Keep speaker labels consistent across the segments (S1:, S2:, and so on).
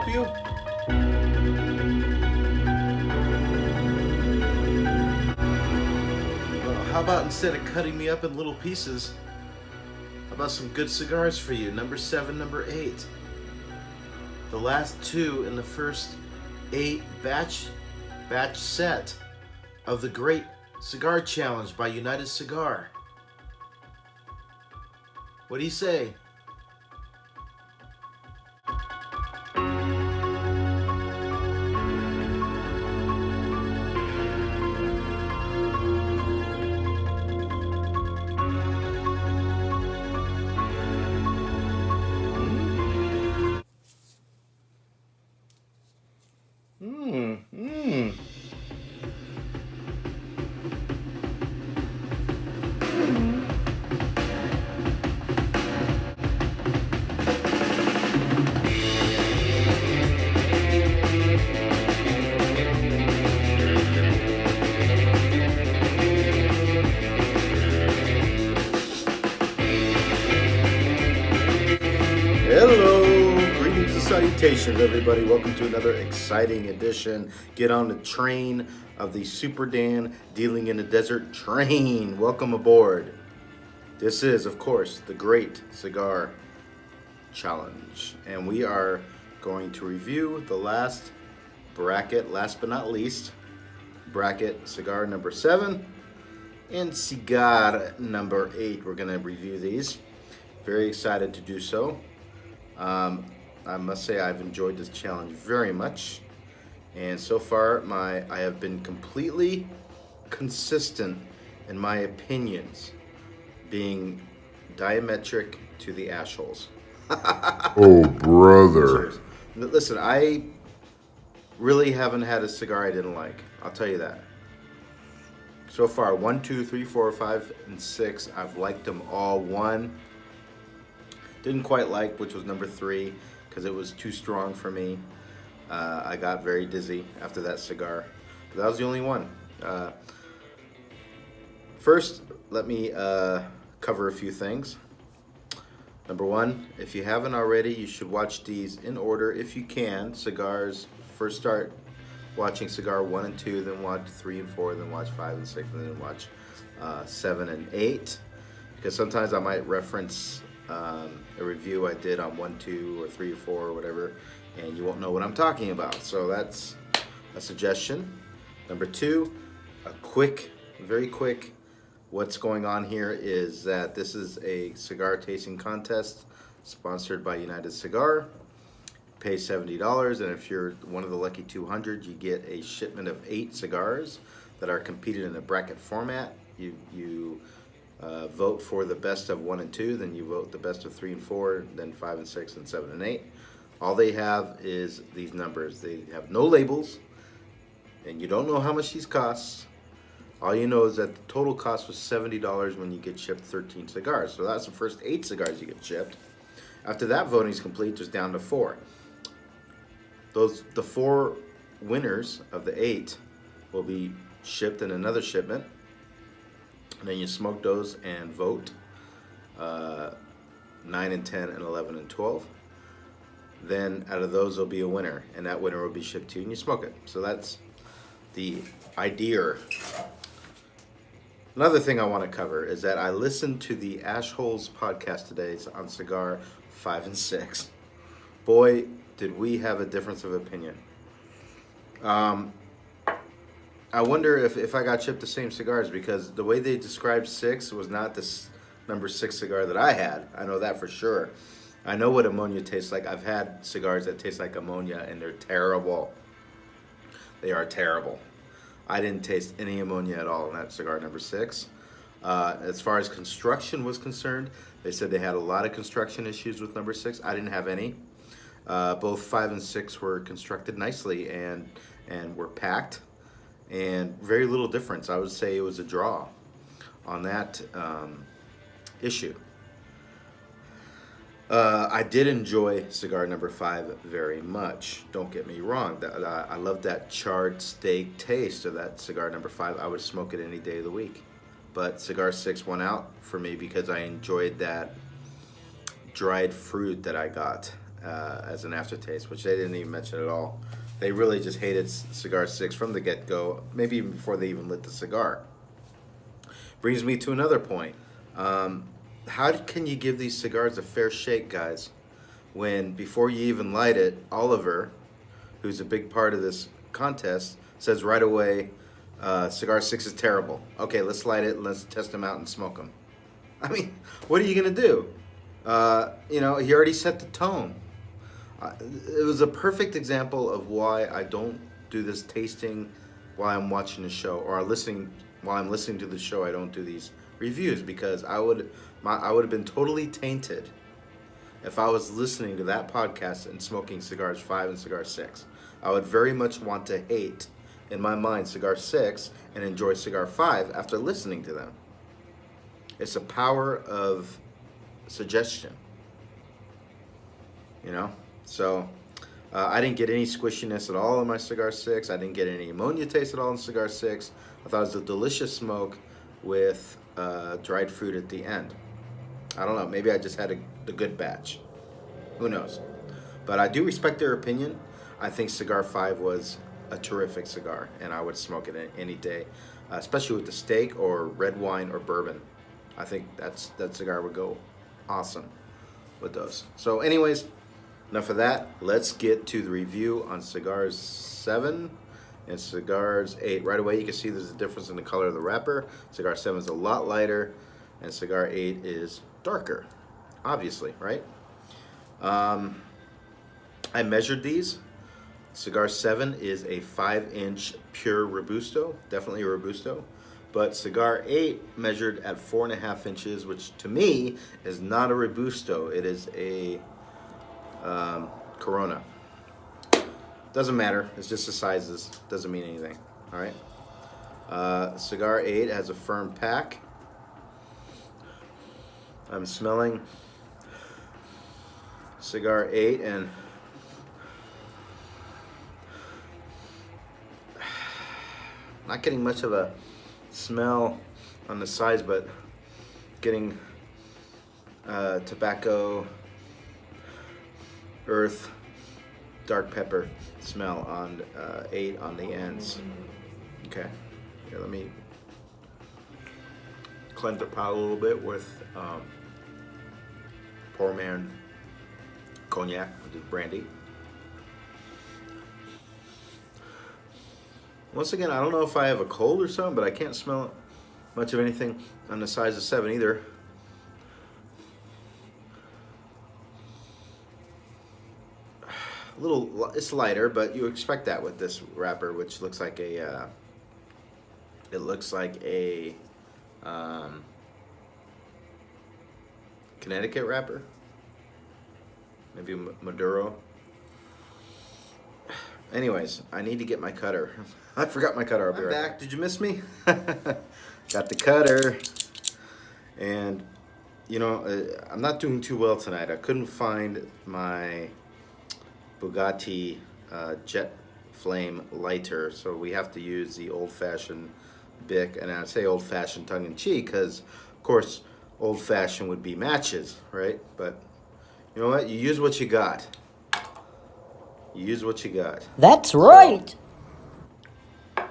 S1: help you? Well, how about instead of cutting me up in little pieces, how about some good cigars for you? Number 7, number 8. The last two in the first 8 batch set of the Great Cigar Challenge by United Cigar. What do you say? Hello, greetings and salutations, everybody. Welcome to another exciting edition. Get on the train of the Super Dan Dealing in the Desert train. Welcome aboard. This is, of course, the Great Cigar Challenge, and we are going to review the last bracket, last but not least, bracket cigar number 7 and cigar number 8. We're going to review these. Very excited to do so. I must say I've enjoyed this challenge very much, and so far I have been completely consistent in my opinions, being diametric to the ash holes.
S2: Oh, brother.
S1: Cheers. Listen, I really haven't had a cigar I didn't like. I'll tell you that. So far, 1, 2, 3, 4, 5, and 6, I've liked them all. 1 didn't quite like, which was number 3, because it was too strong for me. I got very dizzy after that cigar. But that was the only one. First, let me cover a few things. Number 1, if you haven't already, you should watch these in order if you can. Cigars, first start watching cigar 1 and 2, then watch 3 and 4, then watch 5 and 6, and then watch 7 and 8. Because sometimes I might reference a review I did on 1, 2, or 3 or 4 or whatever, and you won't know what I'm talking about. So that's a suggestion. Number 2, very quick, what's going on here is that this is a cigar tasting contest sponsored by United Cigar. Pay $70, and if you're one of the lucky 200, you get a shipment of 8 cigars that are competed in a bracket format. You vote for the best of 1 and 2, then you vote the best of 3 and 4, then 5 and 6, and 7 and 8. All they have is these numbers. They have no labels, and you don't know how much these cost. All you know is that the total cost was $70 when you get shipped 13 cigars. So that's the first 8 cigars you get shipped. After that voting is complete, there's down to 4. The 4 winners of the 8 will be shipped in another shipment. And then you smoke those and vote 9 and 10 and 11 and 12. Then out of those there'll be a winner, and that winner will be shipped to you and you smoke it. So that's the idea. Another thing I want to cover is that I listened to the Ash Holes podcast today on cigar 5 and 6. Boy, did we have a difference of opinion. I wonder if I got shipped the same cigars, because the way they described 6 was not this number 6 cigar that I had. I know that for sure. I know what ammonia tastes like. I've had cigars that taste like ammonia, and they're terrible. They are terrible. I didn't taste any ammonia at all in that cigar number 6. As far as construction was concerned, they said they had a lot of construction issues with number 6. I didn't have any. Both 5 and 6 were constructed nicely and were packed. And very little difference. I would say it was a draw on that issue. I did enjoy cigar number 5 very much. Don't get me wrong. I love that charred steak taste of that cigar number 5. I would smoke it any day of the week. But cigar 6 won out for me because I enjoyed that dried fruit that I got as an aftertaste, which they didn't even mention at all. They really just hated Cigar 6 from the get-go, maybe even before they even lit the cigar. Brings me to another point. How can you give these cigars a fair shake, guys, when before you even light it, Oliver, who's a big part of this contest, says right away, Cigar 6 is terrible. Okay, let's light it and let's test them out and smoke them. I mean, what are you going to do? He already set the tone. It was a perfect example of why I don't do this tasting while I'm watching the show, or while I'm listening to the show. I don't do these reviews because I would have been totally tainted if I was listening to that podcast and smoking Cigars 5 and Cigar 6. I would very much want to hate, in my mind, Cigar 6 and enjoy Cigar 5 after listening to them. It's the power of suggestion, So I didn't get any squishiness at all in my Cigar 6. I didn't get any ammonia taste at all in Cigar 6. I thought it was a delicious smoke with dried fruit at the end. I don't know. Maybe I just had the good batch. Who knows? But I do respect their opinion. I think Cigar 5 was a terrific cigar, and I would smoke it any day, especially with the steak or red wine or bourbon. I think that cigar would go awesome with those. So anyways, enough of that. Let's get to the review on Cigars 7 and Cigars 8. Right away you can see there's a difference in the color of the wrapper. Cigar 7 is a lot lighter and Cigar 8 is darker, obviously, right? I measured these. Cigar 7 is a 5-inch pure Robusto, definitely a Robusto. But Cigar 8 measured at 4.5 inches, which to me is not a Robusto. It is a Corona. Doesn't matter. It's just the sizes. Doesn't mean anything. All right. Cigar 8 has a firm pack. I'm smelling Cigar 8 and not getting much of a smell on the sides, but getting tobacco, earth, dark pepper smell on 8 on the ends. Okay, here, let me cleanse the palate a little bit with poor man cognac, which is brandy. Once again, I don't know if I have a cold or something, but I can't smell much of anything on the size of 7 either. It's lighter, but you expect that with this wrapper, which looks like a Connecticut wrapper, maybe Maduro. Anyways, I need to get my cutter. I forgot my cutter. I'll be right back. Did you miss me? Got the cutter. And, I'm not doing too well tonight. I couldn't find my Bugatti Jet Flame lighter, so we have to use the old-fashioned Bic. And I say old-fashioned tongue-in-cheek because, of course, old-fashioned would be matches, right? But you know what? You use what you got. You use what you got.
S3: That's right.
S1: So,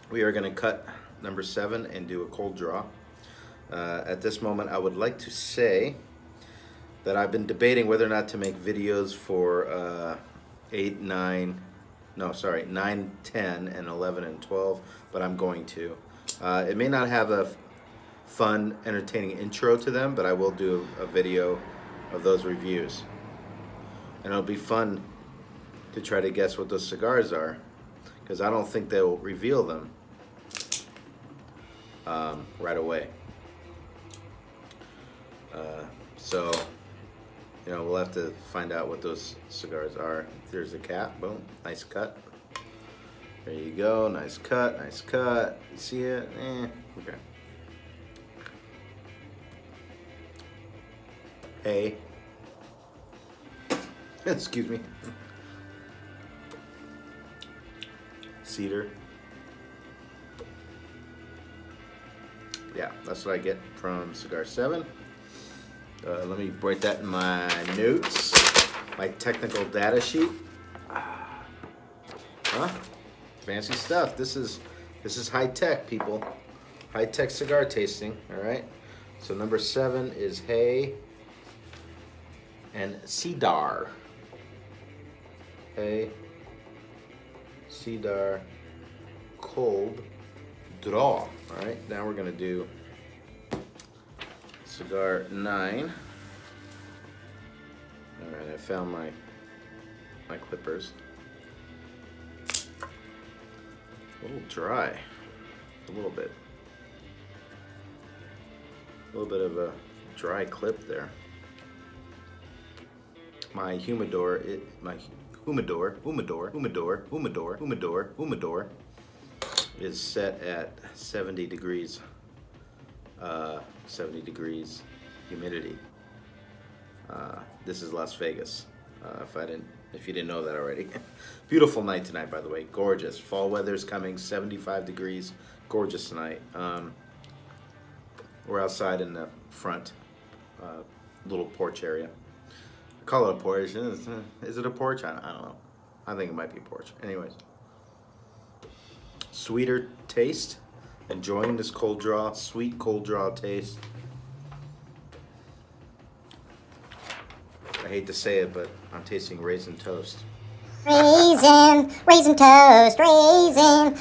S1: we are going to cut number 7 and do a cold draw. At this moment, I would like to say that I've been debating whether or not to make videos for 9, 10, and 11, and 12, but I'm going to. It may not have a fun, entertaining intro to them, but I will do a video of those reviews. And it'll be fun to try to guess what those cigars are, because I don't think they'll reveal them right away. So, we'll have to find out what those cigars are. There's the cap. Boom. Nice cut. There you go. Nice cut. Nice cut. You see it? Okay. Hey. Excuse me. Cedar. Yeah, that's what I get from Cigar 7. Let me write that in my notes. my technical data sheet. Huh? Fancy stuff. This is high tech, people. High tech cigar tasting. All right. So number 7 is hay and cedar. Hay, cedar, cold draw. All right. Now we're gonna do cigar 9. All right. I found my clippers. A little dry, a little bit. A little bit of a dry clip there. My humidor is set at 70 degrees. 70 degrees humidity. This is Las Vegas. If you didn't know that already. Beautiful night tonight, by the way. Gorgeous. Fall weather's coming. 75 degrees. Gorgeous tonight. We're outside in the front little porch area. I call it a porch. Is it a porch? I don't know. I think it might be a porch. Anyways. Sweeter taste. Enjoying this cold draw. Sweet cold draw taste. I hate to say it, but I'm tasting raisin toast.
S3: Raisin toast, raisin.